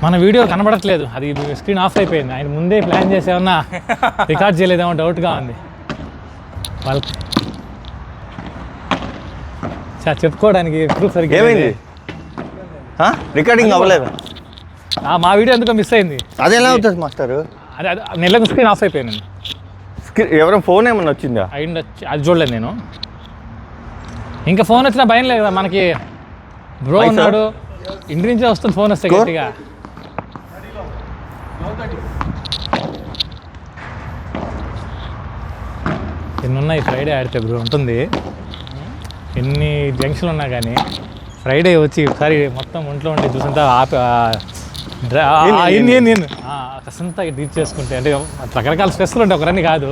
మన వీడియో కనబడట్లేదు, అది స్క్రీన్ ఆఫ్ అయిపోయింది. ఆయన ముందే ప్లాన్ చేసేమన్నా రికార్డ్ చేయలేదేమో డౌట్గా ఉంది వాళ్ళకి. చెప్పుకోవడానికి ప్రూఫ్ సరిగ్గా ఏమైంది? రికార్డింగ్ అవ్వలేదు. మా వీడియో ఎందుకో మిస్ అయింది. అది ఎలా అవుతుంది మాస్టర్? అదే నెలకు స్క్రీన్ ఆఫ్ అయిపోయింది. ఎవరైనా ఫోన్ ఏమన్నా వచ్చిందా? అయిండొచ్చు, అది చూడలేదు నేను. ఇంకా ఫోన్ వచ్చినా భయం లేదు కదా మనకి. బ్రో ఉన్నాడు, ఇంటి నుంచే వస్తుంది ఫోన్ వస్తే గట్టిగా. ఎన్ని ఉన్నాయి ఫ్రైడే ఆడితే బ్రో ఉంటుంది. ఎన్ని జంక్షన్లు ఉన్నా కానీ ఫ్రైడే వచ్చి ఒకసారి మొత్తం ఒంట్లో ఉండి చూసంతా కాసంతా డీప్ చేసుకుంటే, అంటే రకరకాల స్ట్రెస్లు ఉంటాయి, ఒకరన్నీ కాదు,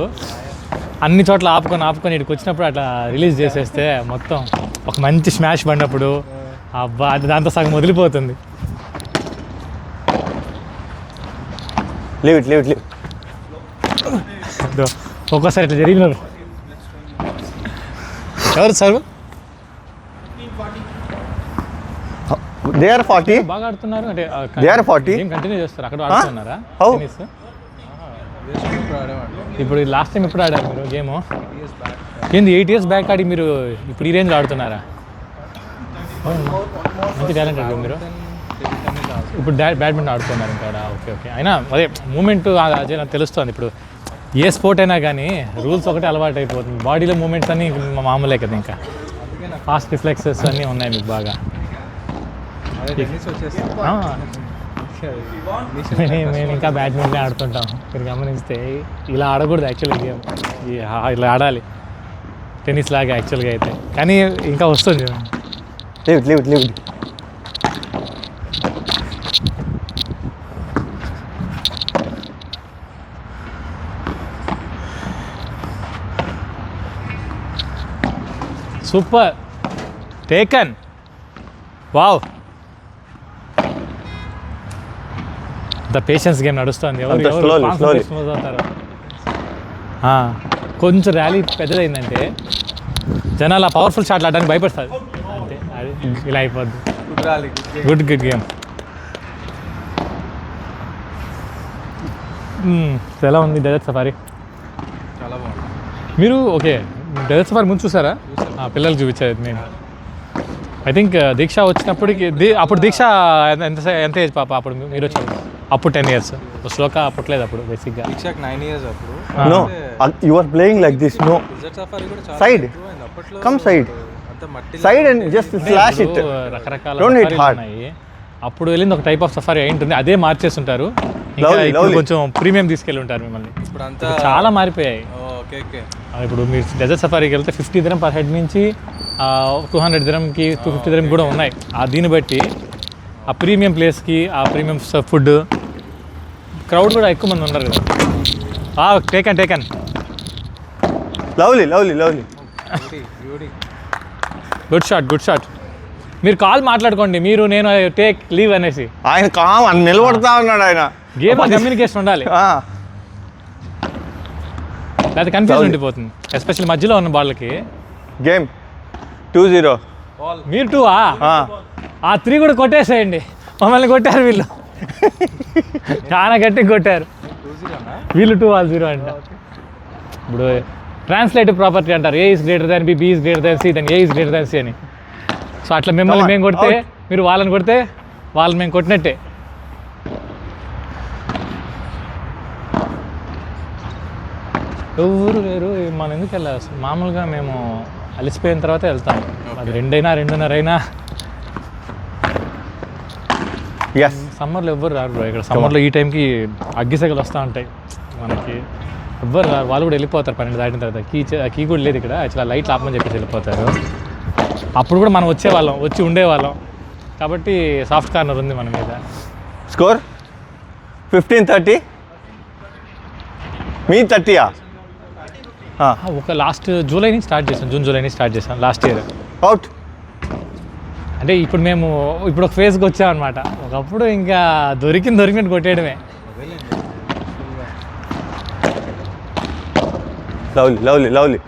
అన్ని చోట్ల ఆపుకొని ఇక్కడికి వచ్చినప్పుడు అట్లా రిలీజ్ చేసేస్తే మొత్తం ఒక మంచి స్మాష్ పడినప్పుడు అబ్బా అది దాంతో సగం వదిలిపోతుంది. ఒక్కోసారి ఇట్లా జరిగినారు. ఎవరు సార్? They are 40. బాగా ఆడుతున్నారు అంటే they are 40. ఏం కంటిన్యూ చేస్తారు అక్కడ ఆడుతున్నారా టెన్నిస్? ఇప్పుడు లాస్ట్ టైం ఎప్పుడు ఆడారు మీరు గేమ్? ఏంది 8 years బ్యాక్ ఆడి మీరు ఇప్పుడు ఈ రేంజ్లో ఆడుతున్నారా? మంచి టాలెంట్ ఆడు మీరు. ఇప్పుడు బ్యాడ్మింటన్ ఆడుతున్నారు ఇంకా. Okay okay. అయినా అదే మూమెంట్ అదే నాకు తెలుస్తుంది. ఇప్పుడు ఏ స్పోర్ట్ అయినా కానీ రూల్స్ ఒకటే అలవాటు అయిపోతుంది. బాడీలో మూమెంట్స్ అన్నీ మామూలే కదా, ఇంకా ఫాస్ట్ రిఫ్లెక్సెస్ అన్నీ ఉన్నాయి మీకు బాగా. మేము ఇంకా బ్యాడ్మింటన్ ఆడుతుంటాం. మీరు గమనిస్తే ఇలా ఆడకూడదు యాక్చువల్గా గేమ్, ఇలా ఆడాలి టెన్నిస్ లాగా యాక్చువల్గా అయితే, కానీ ఇంకా వస్తుంది. Super taken, wow. The patience game నడుస్తుంది. కొంచెం ర్యాలీ పెద్దదైందంటే జనాలు ఆ పవర్ఫుల్ షాట్లు ఆడడానికి భయపడతారు అంతే. అది ఇలా అయిపోద్ది. Good game. ఎలా ఉంది డెజర్ట్ సఫారీ? చాలా బాగుంది. మీరు ఓకే డెజర్ట్ సఫారీ ముందు చూసారా? పిల్లలు చూపించారు. నేను ఐ థింక్ దీక్ష వచ్చినప్పటికి అప్పుడు దీక్ష ఎంత ఏజ్ పాప అప్పుడు మీరు వచ్చారు? అప్పుడు 10 years. శ్లోక పుట్టలేదు అప్పుడు బేసిక్గా. దీక్షకి 9 years అప్పుడు. No, you are playing like this. No. Side. Come side. Side and just slash it. రకరకాల ఉన్నాయి. అప్పుడు వెళ్ళింది ఒక టైప్ ఆఫ్ సఫారీ అయి ఉంటుంది, అదే మార్చేస్తుంటారు. ఇంకా కొంచెం ప్రీమియం తీసుకెళ్ళి ఉంటారు మిమ్మల్ని. ఇప్పుడు అంతా చాలా మారిపోయాయి. ఇప్పుడు మీరు డెజర్ట్ సఫారీకి వెళ్తే 50 dirham per head నుంచి 200 dirhamకి 250 dirham కూడా ఉన్నాయి. దీన్ని బట్టి ఆ ప్రీమియం ప్లేస్కి ఆ ప్రీమియం ఫుడ్, క్రౌడ్ కూడా ఎక్కువ మంది ఉన్నారు కదా. Taken lovely. Good shot. మీరు కాల్ మాట్లాడుకోండి, మీరు నేను టేక్ లీవ్ అనేసి. ఆయన నిలబడతా ఉన్నాడు. ఆయన గేమ్ కమ్యూనికేషన్ ఉండాలి, అది కన్ఫ్యూజన్ ఉండిపోతుంది, ఎస్పెషల్లీ మధ్యలో ఉన్న వాళ్ళకి. గేమ్ 2-0. మీరు 2 ఆ 3 కూడా కొట్టేసేయండి. మమ్మల్ని కొట్టారు వీళ్ళు, చాలా గట్టిగా కొట్టారు వీళ్ళు. 2 వాళ్ళు 0 అంట. ఇప్పుడు ట్రాన్స్లేటివ్ ప్రాపర్టీ అంటారు, A is greater than B, B is greater than C, then A is greater than C అని. సో అట్లా మిమ్మల్ని మేము కొడితే మీరు వాళ్ళని కొడితే వాళ్ళని మేము కొట్టినట్టే. ఎవరు లేరు, మనం ఎందుకు వెళ్ళాలి? మామూలుగా మేము అలిసిపోయిన తర్వాత వెళ్తాం. అది 2:30 అయినా. సమ్మర్లో ఎవ్వరు రారు బ్రో ఇక్కడ. సమ్మర్లో ఈ టైంకి అగ్గిసెగలు వస్తూ ఉంటాయి మనకి. ఎవ్వరు రారు, వాళ్ళు కూడా వెళ్ళిపోతారు 12 దాటిన తర్వాత. కీ కూడా లేదు ఇక్కడ యాక్చువల్గా, లైట్లు ఆపమని చెప్పేసి వెళ్ళిపోతారు. అప్పుడు కూడా మనం వచ్చి ఉండేవాళ్ళం కాబట్టి సాఫ్ట్ కార్నర్ ఉంది మన మీద. స్కోర్ 15-30. మీ 30. ఒక లాస్ట్ జూలై నుంచి స్టార్ట్ చేసాం, జూన్ జూలై నుంచి స్టార్ట్ చేసాం లాస్ట్ ఇయర్. అవుట్ అంటే ఇప్పుడు ఒక ఫేజ్కి వచ్చామన్నమాట. ఒకప్పుడు ఇంకా దొరికినట్టు కొట్టేయడమే. లవ్లీ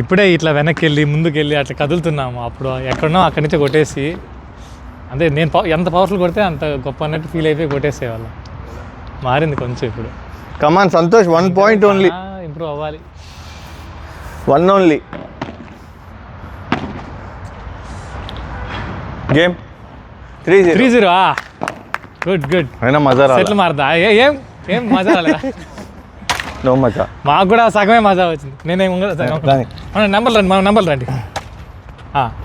ఇప్పుడే ఇట్లా వెనక్కి వెళ్ళి ముందుకు వెళ్ళి అట్లా కదులుతున్నాము. అప్పుడు ఎక్కడున్నా అక్కడి నుంచి కొట్టేసి, అంటే నేను ఎంత పవర్ఫుల్ కొడితే అంత గొప్ప అన్నట్టు ఫీల్ అయిపోయి కొట్టేసేవాళ్ళం. మారింది కొంచెం ఇప్పుడు. కమాన్ సంతోష్, 1 point ఓన్లీ. ఇంప్రూవ్ అవ్వాలి. 1 ఓన్లీ. గేమ్ 3-0. గుడ్. అయినా మజా రాలా? సెట్లు మారదా? ఏం మజా రాలేదా? నో మజా. మాకు కూడా సగమే మజా వచ్చింది. నేనేం మన నంబర్లు రండి.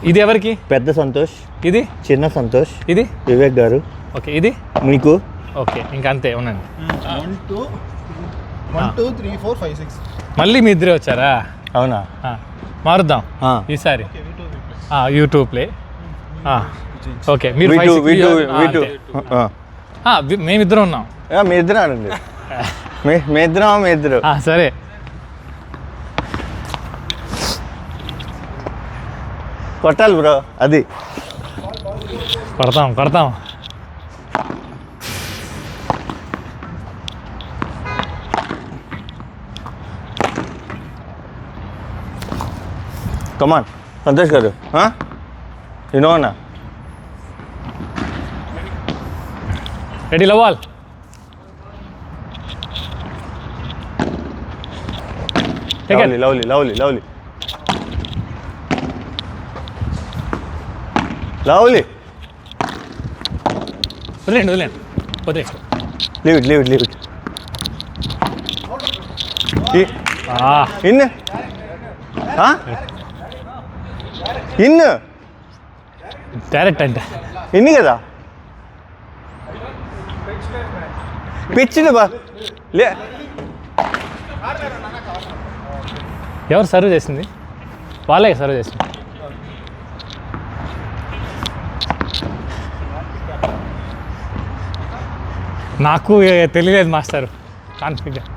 ఇది ఎవరికి? పెద్ద సంతోష్. ఇది చిన్న సంతోష్. ఇది వివేక్ గారు. ఓకే, ఇది మీకు. ఓకే, ఇంకా అంతే ఉండండి. 1 2 3 4 5 6. మళ్ళీ మీ ఇద్దరే వచ్చారా? అవునా? మారుద్దాం ఈసారి. YouTube play. ఓకే, మీరు మేమిద్దరం ఉన్నాం. మీ ఇద్దరు ఆడండి. మీ ఇద్దరు. సరే. కొట్టాలి బ్రో. అది కొడతాం. కమాన్ సంతోష్ గారు. అన్నా రెడీ లవాల్. లవ్లీ. వదిలేండి. Leave it. ఇన్ డైరెక్ట్ అంటే ఇన్ని కదా పిచ్చింది బా. లే, ఎవరు సర్వ్ చేసింది? వాళ్ళే సర్వ్ చేసింది. నాకు తెలియలేదు మాస్టర్. కాన్ఫిడెంట్.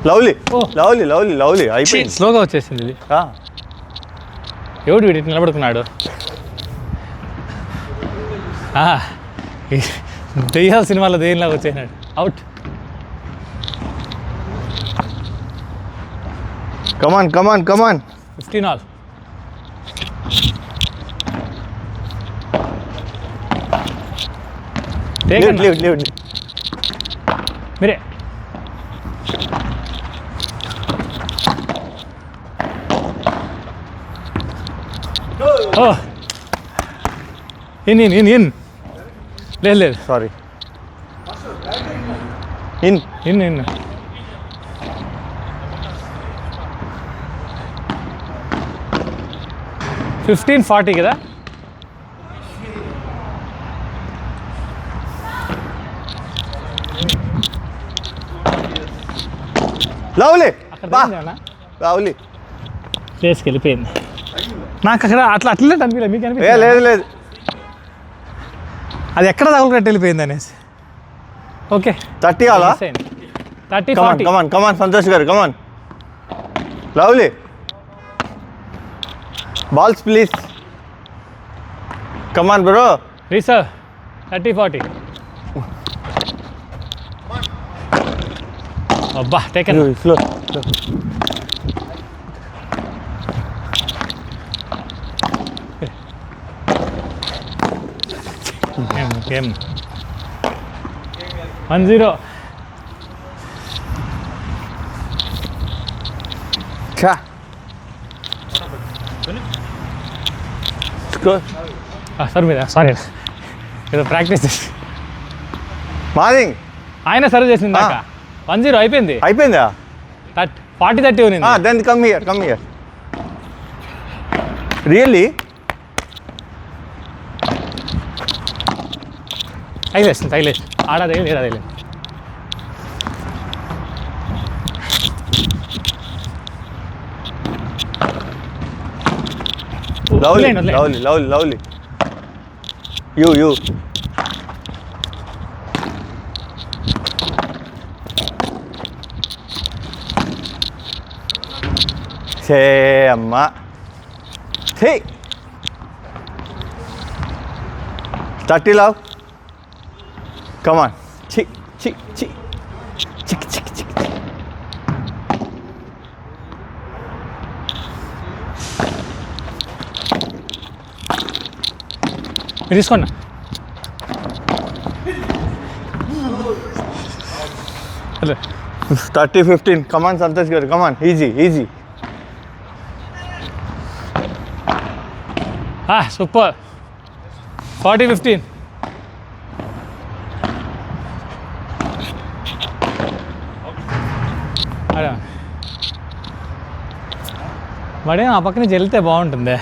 లవ్లీ అయిపోయింది. స్లోగా వచ్చేసింది ఇది. ఎవడు వీడి నిలబడుకున్నాడు? దెయ్యాల సినిమాలో దెయ్యంలాగా వచ్చేసినాడు. అవుట్. కమాన్ 15 all. లీవ్. మీరే. ఇన్ లేదు. సారీ. ఇన్ 15-40 కదా? లవ్లీ ప్లేస్కి వెళ్ళిపోయింది. నాకు అక్కడ అట్లే అనిపించలేదు. మీకు అనిపించింది? లేదు. అది ఎక్కడ తగులుకట్టు వెళ్ళిపోయింది అనేసి. ఓకే, 30 అలా. 30-40. కమాన్ సంతోష్ గారు. Come on lovely. Balls please. Come on bro. రీసర్ 30-40. అబ్బా, టేకెన్. స్లో. Game 1-0. సారీ, ఏదో ప్రాక్టీస్ మార్నింగ్ ఆయన సర్వ్ చేసింది. 1-0 అయిపోయిందా? 40-30 ఉంది. Then come here. రియల్లీ తగిలేసి ఆడదే లేదదే. లవ్లీ. యూ సే అమ్మా. 30 love. Come on. Chick. మీరు తీసుకోండి. Hello 30-15. Come on, Santosh garu. Come on. Easy. Super. 40-15. అదే వాడే ఆ పక్క నుంచి వెళ్తే బాగుంటుంది.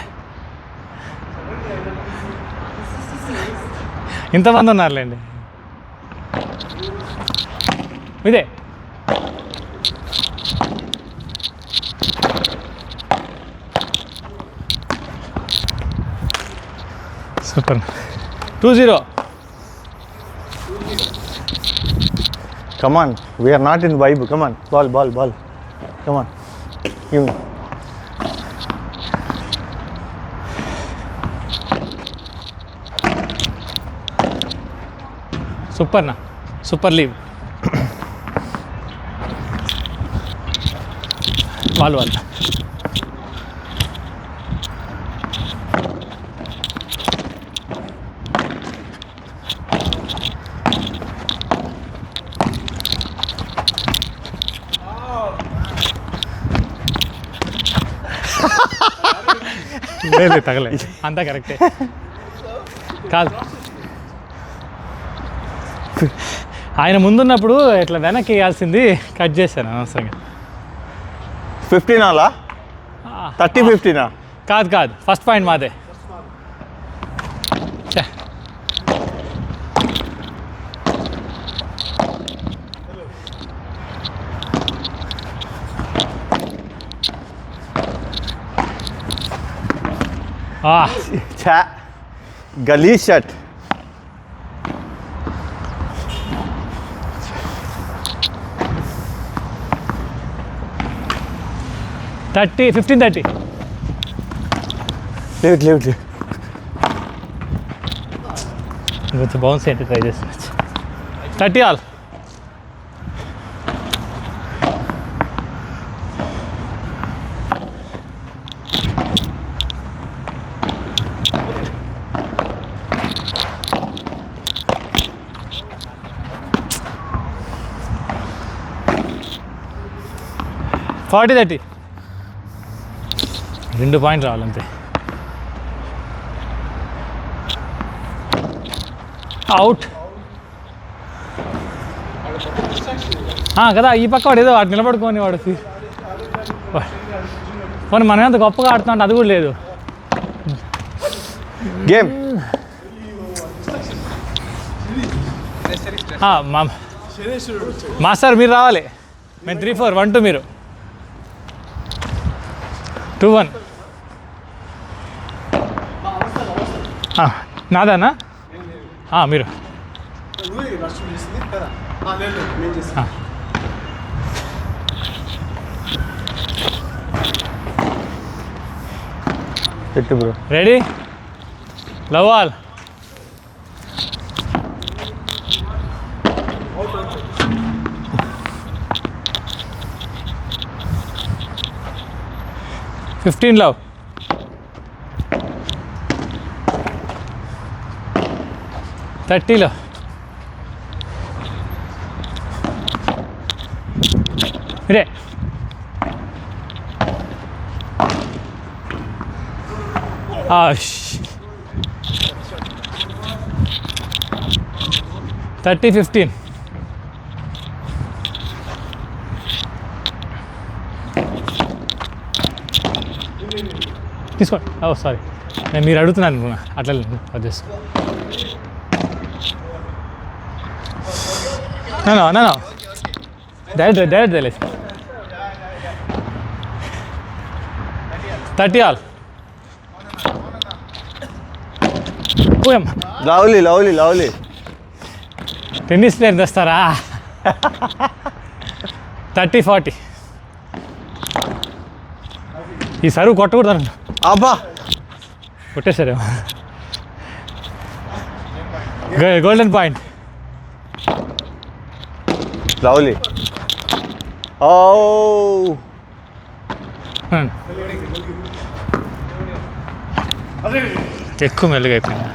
ఇంతమంది ఉన్నారులేండి. ఇదే super. 2-0. Come on. We are not in vibe. Come on. Ball. Come on. Give me. Super leave. వాళ్ళు లేదు తగలే, అంతా కరెక్టే. కాదు ఆయన ముందున్నప్పుడు ఇట్లా వెనక్కి వేయాల్సింది కట్ చేశాను అనవసరంగా. 15 అలా 30-15. కాదు ఫస్ట్ పాయింట్ మాదే. గలీ షట్. థర్టీ 15-30. లేవు కొంచెం బౌన్స్ ఏంటి ట్రై చేస్తున్నా. 30 ఆల్. ఫార్టీ 30. 2 పాయింట్లు రావాలంతే. అవుట్ కదా. ఈ పక్క వాడు ఏదో వాడు నిలబడుకొని వాడు పోనీ మనం ఎంత గొప్పగా ఆడుతున్నాం అది కూడా లేదు. గేమ్ మాస్టర్ మీరు రావాలి. మేము 3-4 1-2 మీరు 2-1. నాదానా మీరు పెట్టు bro. Ready love all. $15 love. $30 love. Here. $30-15. తీసుకోండి. సారీ నేను మీరు అడుగుతున్నాను అట్లా వదిలేసు. నా డైరెక్ట్ తెలియదు. 30 ఆల్. లవ్లీ టెన్నిస్ ప్లేయర్ తెస్తారా? 30-40. ఈ సరువు కొట్టకూడదు. అబ్బా కొట్టేశారు. Golden point. లవ్లీ. ఎక్కువ మెల్లుగా అయిపోయింది.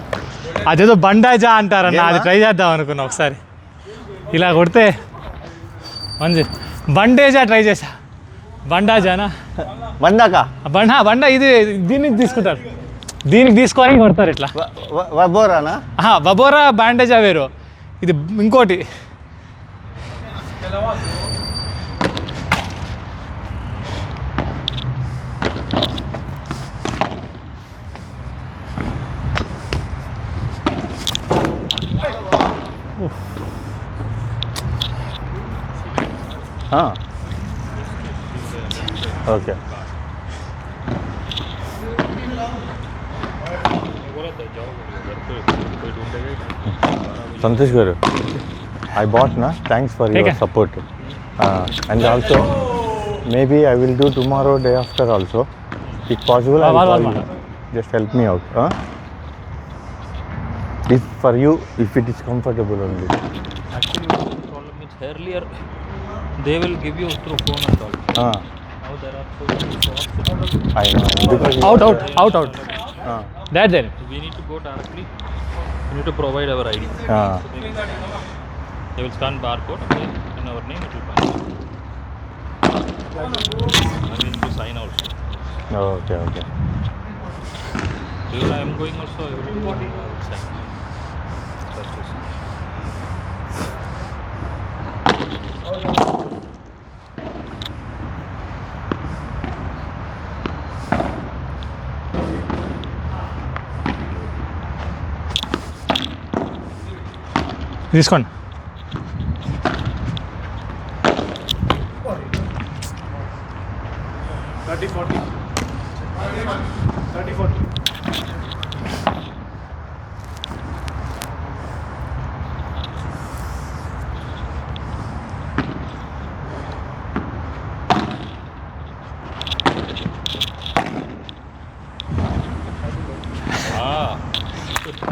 అదేదో బండాజా అంటారన్న, అది ట్రై చేద్దాం అనుకున్నా ఒకసారి. ఇలా కొడితే మంచి బండేజా ట్రై చేసా. బండాజానా బందాకా బండ ఇది దీనికి తీసుకుంటారు, దీనికి తీసుకొని కొడతారు ఇట్లా. బోరానా? బబోరా బ్యాండేజా వేరు, ఇది ఇంకోటి. ఓకే. సంతోష్ గారు, I bought na. Thanks for your support. And also, maybe I will do tomorrow, day after also. If possible, I will call you. Just help me out. If for you, if it is comfortable only. Actually, the problem is earlier they will give you through phone and all. Now there are so many shops. I know. Because Out. That's it. We need to go directly. We need to provide our ID. They will scan barcode and our name it will pass. And we need to sign also. Okay. Even I am going also. Everything I will sign. తీసుకోండి.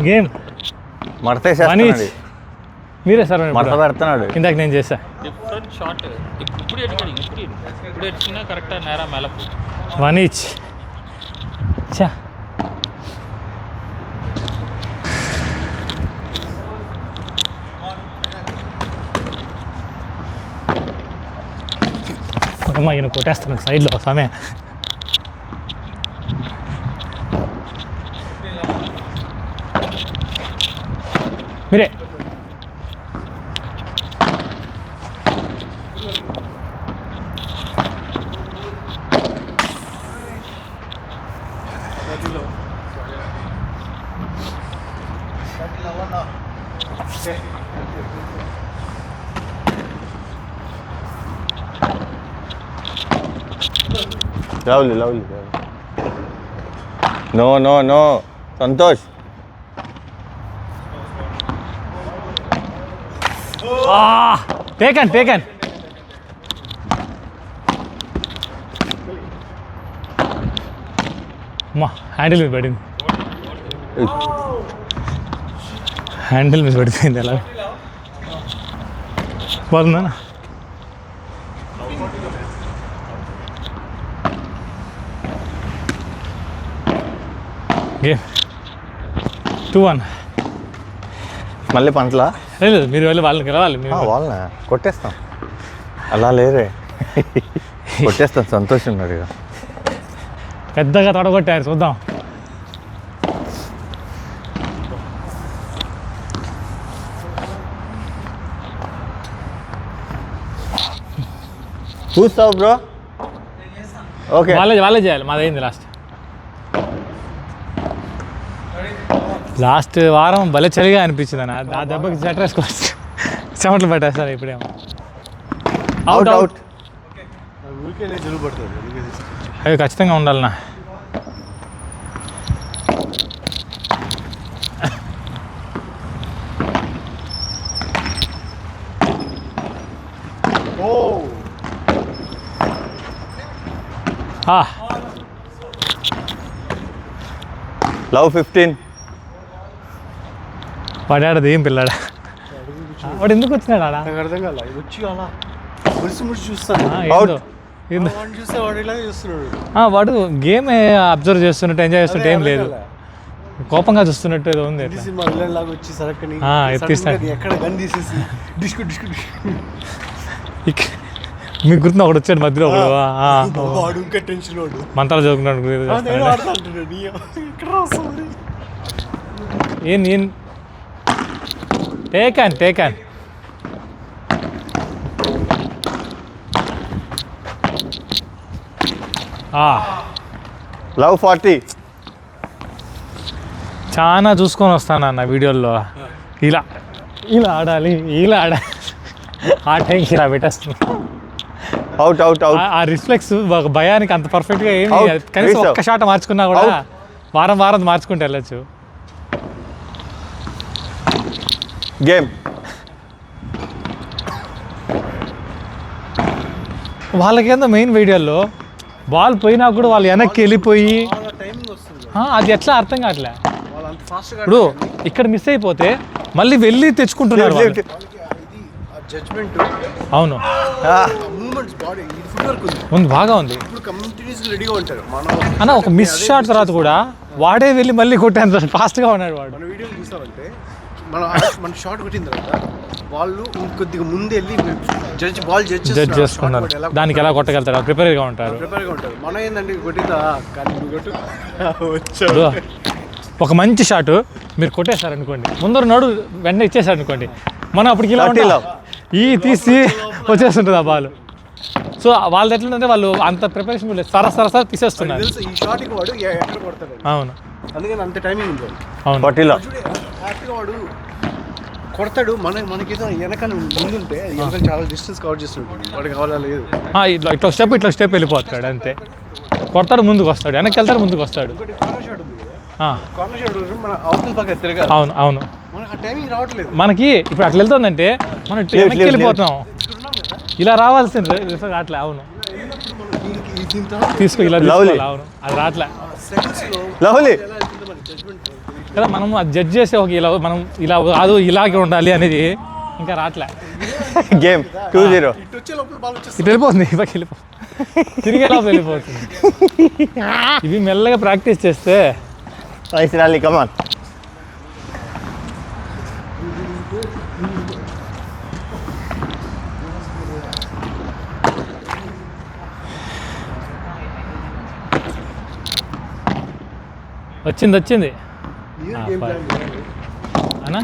Game మడతేసేస్తున్నాడు. మీరే sir మడత పెడుతున్నాడు. ఇందాక నేను చేసా. Different shot. ఇప్పుడు ఎడిచినా కరెక్ట్గా నేరా మేలకు. 1 each. చా అమ్మా ఈయన కొట్టేస్తున్నాడు సైడ్లో సమయం. మీరే లవ్లీ. నో సంతోష్. టేకన్ అమ్మా హ్యాండిల్ మీద పడింది. హ్యాండిల్ మీద పడిపోయింది. ఎలా బాగుందా? గేమ్ 2-1. మళ్ళీ పంటలా? లేదు, మీరు వెళ్ళి వాళ్ళకి గెలవాలి. వాళ్ళనే కొట్టేస్తాం. అలా లేరే, కొట్టేస్తాం. సంతోషం ఉన్నాడు ఇక. పెద్దగా తొడగొట్టారు, చూద్దాం. చూస్తావు బ్రో? ఓకే, వాళ్ళే చేయాలి. మాదైంది లాస్ట్ వారం భలే చలిగా అనిపించింది అన్న. ఆ దెబ్బకి స్వెటర్ వేసుకోవచ్చు, చెమటలు పెట్టేస్తారు. ఇప్పుడేమో అవుట్. అవి ఖచ్చితంగా ఉండాలన్నా. లవ్ 15. పడాడది ఏం పిల్లాడా? వాడు ఎందుకు వచ్చినాడు ఆడ? అర్థం కాల. వచ్చి అలా ముడిసి చూస్తాను. వాడు గేమ్ అబ్జర్వ్ చేస్తున్నట్టు ఎంజాయ్ చేస్తుంటే ఏం లేదు. కోపంగా చూస్తున్నట్టు ఏదో ఉంది అట్లా. సినిమా విలన్ లాగా వచ్చి సరక్కని ఎత్తిస్తాను ఎక్కడ గన్ తీసేసి డిస్కు మీకు గుర్తున్న ఒకడు వచ్చాడు మధ్యలో ఒకడు వాడు ఇంకా టెన్షన్ వాడు మంత్రాలు చదువుకున్నాడు నేను ఆడుతుంటాడు ఎక్కడ రాస్తాడు ఏం టేకాన్ లవ్ 40 చాలా చూసుకొని వస్తాను అన్న వీడియోల్లో ఇలా ఆడాలి ఆ టైంకి ఇలా పెట్టేస్తున్నాను. అవుట్ ఆ రిఫ్లెక్స్ భయానికి అంత పర్ఫెక్ట్గా ఏమి Out. కనీసం Reserve. ఒక్క షాట్ మార్చుకున్నా కూడా వారం మార్చుకుంటూ వెళ్ళచ్చు. గేమ్ వాళ్ళకేందో మెయిన్ వీడియోల్లో బాల్ పోయినా కూడా వాళ్ళు వెనక్కి వెళ్ళిపోయి టైమింగ్ వస్తుంది అది ఎట్లా అర్థం కావట్లే. వాళ్ళు అంత ఫాస్ట్గా ఇప్పుడు ఇక్కడ మిస్ అయిపోతే మళ్ళీ వెళ్ళి తెచ్చుకుంటున్నారు వాళ్ళు. ఇది జడ్జ్మెంట్ అవును మూమెంట్స్ బాడీ ఇది ఫుట్ వర్క్ ఉంది ఉంది బాగా ఉంది ఇప్పుడు కంటిన్యూస్గా రెడీగా ఉంటారు అన్న. ఒక మిస్ షాట్ తర్వాత కూడా వాడే వెళ్ళి మళ్ళీ కొట్టేంత ఫాస్ట్గా ఉన్నాడు వాడు. మన వీడియోలు చూసామంటే మన షాట్ కొట్టిన తర్వాత వాళ్ళు ఇంకొద్దిగా ముందు వెళ్ళి జడ్జ్ చేసుకున్నారు దానికి ఎలా కొట్టగలుగుతారు, ప్రిపేర్గా ఉంటారు. ప్రిపేర్గా ఉంటారు. మనం ఏంటంటే కొట్టిందా కానీ కొట్టు ఇప్పుడు ఒక మంచి షాట్ మీరు కొట్టేశారనుకోండి, ముందర నడు వెంటనే ఇచ్చేసారనుకోండి, మనం అప్పటికి ఇలా ఉంటాం, తీసి వచ్చేస్తుంటుంది ఆ బాల్. సో వాళ్ళది ఎట్లంటే వాళ్ళు అంత ప్రిపరేషన్ లేదు, సరసర తీసేస్తున్నారు. ఈ షాట్కి వాడు ఎక్కడ కొడతాడు. అవును అందుకని అంత టైమింగ్ ఉంటుంది. అవును 40లో హ్యాపీగా వాడు కొడతాడు. మనకేదో వెనకాల ముందుంటే వెనకాల చాలా డిస్టెన్స్ కవర్ చేస్తుంటాడు. వాడికి కావాలా లేదు ఇట్లా స్టెప్ వెళ్ళిపోతాడు అంతే. కొడతాడు ముందుకు వస్తాడు, వెనక్కి వెళ్తాడు ముందుకు వస్తాడు. కార్నర్ షాట్ మన అవతల పక్క తిరగాలి. అవును మనకు ఆ టైమింగ్ రావట్లేదు. మనకి ఇప్పుడు అట్లా వెళ్తుందంటే మనం వెనక్కి వెళ్ళిపోతాం, ఇలా రావాల్సింది అట్లా. అవును తీసుకో ఇలా తీసుకోవాలి. అవును అది రాట్లే లవ్లీ కదా. మనం అది జడ్జ్ చేసే ఒక ఇలా మనం ఇలా కాదు ఇలాగే ఉండాలి అనేది ఇంకా రాట్లే. గేమ్ 2-0 ఇటు వచ్చే లోపల బాల్ వచ్చేస్తుంది. ఇటు వెళ్ళిపోతుంది, ఇవాళ తిరిగే లోపల వెళ్ళిపోతుంది. ఇవి మెల్లగా ప్రాక్టీస్ చేస్తే నైస్ ర్యాలీ కమాన్. వచ్చింది అన్నా.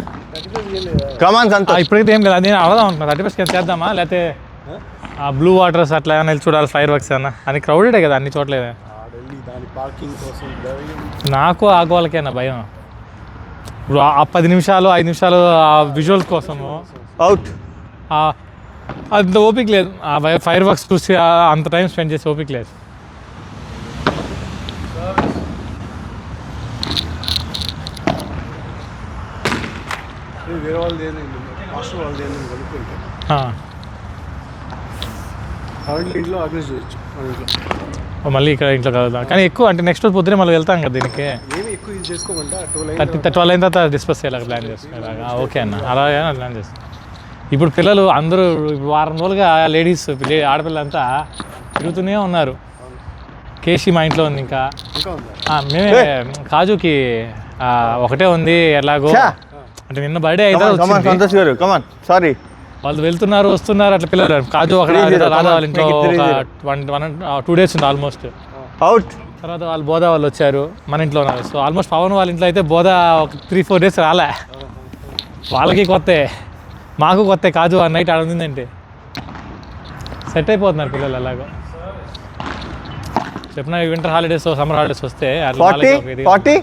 కమాన్ సంతోష్. ఇప్పటికైతే ఏం లేదు, నేను అడదాం అనుకున్నా 30% చేద్దామా, లేకపోతే ఆ బ్లూ వాటర్స్ అట్లా ఏమైనా వెళ్ళి చూడాలి, ఫైర్ వర్క్స్ ఏమన్నా. అని క్రౌడెడే కదా అన్ని చోట్లేదు. నాకు ఆగోళ్ళకేనా భయం. ఇప్పుడు ఆ 10 నిమిషాలు 5 నిమిషాలు ఆ విజువల్స్ కోసము అవుట్ అంత ఓపిక లేదు. ఆ ఫైర్ వర్క్స్ చూసి అంత టైం స్పెండ్ చేసి ఓపిక లేదు. వేరే వాళ్ళది మాస్టర్ వాళ్ళది కనుక్కుంటే ఇంట్లో ఆర్గనైజ్ చేయొచ్చు. మళ్ళీ ఇక్కడ ఇంట్లో కలుద్దాం, కానీ ఎక్కువ అంటే నెక్స్ట్ రోజు పొద్దునే మళ్ళీ వెళ్తాం కదా దీనికి. ఏమి ఎక్కువ యూజ్ చేసుకోమంటే 12 అయిన తర్వాత డిస్కస్ చేయాలి, ప్లాన్ చేసుకునేలాగా. ఓకే అన్న, అలాగే ప్లాన్ చేస్తాం. ఇప్పుడు పిల్లలు అందరూ వారం రోజులుగా లేడీస్ ఆడపిల్లలంతా తిరుగుతూనే ఉన్నారు. కేసీ మా ఇంట్లో ఉంది, ఇంకా మేమే కాజుకి ఒకటే ఉంది. ఎలాగో అంటే నిన్న బర్త్డే అయితే సంతోష్ గారు కమాన్. సారీ వాళ్ళు వెళ్తున్నారు వస్తున్నారు అట్లా పిల్లలు. కాజు అక్కడ రాధా వాళ్ళ ఇంట్లో ఒక 2 days ఉంది ఆల్మోస్ట్. అవుట్ తర్వాత వాళ్ళు బోధా వాళ్ళు వచ్చారు, మన ఇంట్లో ఉన్నారు. సో ఆల్మోస్ట్ పవన్ వాళ్ళ ఇంట్లో అయితే బోధా ఒక 3-4 days రాలే. వాళ్ళకి కొత్త, మాకు కొత్త. కాజు ఆ నైట్ ఆడ ఉందంటే సెట్ అయిపోతున్నారు పిల్లలు. అలాగో చెప్పిన వింటర్ హాలిడేస్ సమ్మర్ హాలిడేస్ వస్తే 40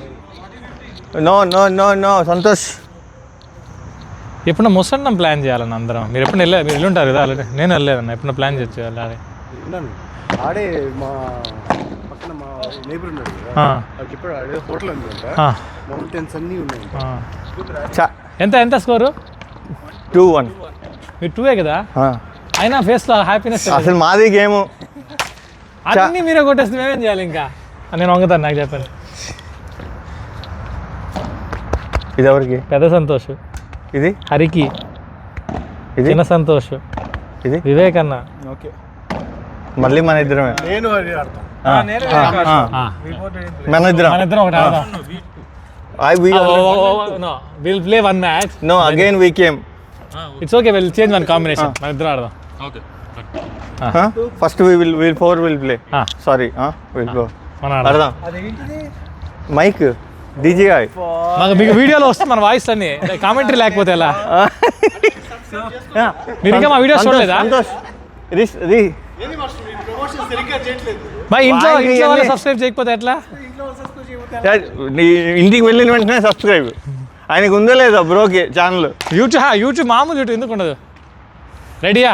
నో సంతోష్. ఎప్పుడన్నా ముసండం ప్లాన్ చేయాలన్న అందరం. మీరు ఎప్పుడు మీరు వెళ్ళుంటారు కదా, అలాగే నేను వెళ్ళలేదన్న. ఎప్పుడన్నా ప్లాన్ చేయొచ్చు అలాగే. ఆడే మా పక్కన మా నేబర్ ఉన్నాడు కదా, ఇప్పుడు ఆడే హోటల్ ఉందంట, మౌంటైన్స్ అన్నీ ఉన్నాయి. ఎంత స్కోరు? 2-1. మీరు 2 కదా, అయినా ఫేస్లో హ్యాపీనెస్. అసలు మాది గేమ్ అన్నీ మీరే కొట్టేస్తే మేమేం చేయాలి ఇంకా. నేను వంగుతాను, నాకు చెప్పండి. ఇది ఎవరికి? పెద్ద సంతోష్. ఇది హరికి. ఇది చిన్న సంతోష్. ఇది వివేక్ అన్న. ఓకే మళ్ళీ మన ఇద్దరమే. నేను అది ఆడతాను. మన ఇద్దరం ఒకటి ఆడదాం. No will play one match. No, again we came. It's okay, will change one combination. మన ఇద్దరు ఆడదాం. Okay. First we four will play. Sorry, we'll go. మన ఆడదాం. అర్థం. అదేంటిది మైక్ DJI. మాకు మీకు వీడియోలో వస్తుంది మన వాయిస్ అన్ని, కామెంటరీ లేకపోతే ఎలా? మీరు ఇంకా మా వీడియోస్ చూడలేదా? సంతోష్ ఏంది మాస్టర్ మీరు ప్రమోషన్ సరిగ్గా చేయట్లేదు. మా ఇంట్లో వాయికి ఇంట్లో వాళ్ళు ఏంది? సబ్స్క్రైబ్ చేయకపోతే ఎట్లా? ఇంట్లో సబ్స్క్రైబ్ చేయకపోతే నీ ఇంటికి వెళ్ళిన వెంటనే సబ్స్క్రైబ్. ఆయనకు ఉందో లేదా బ్రోకి ఛానల్? యూట్యూబ్ మామూలు యూట్యూబ్ ఎందుకు ఉండదు? రెడీయా?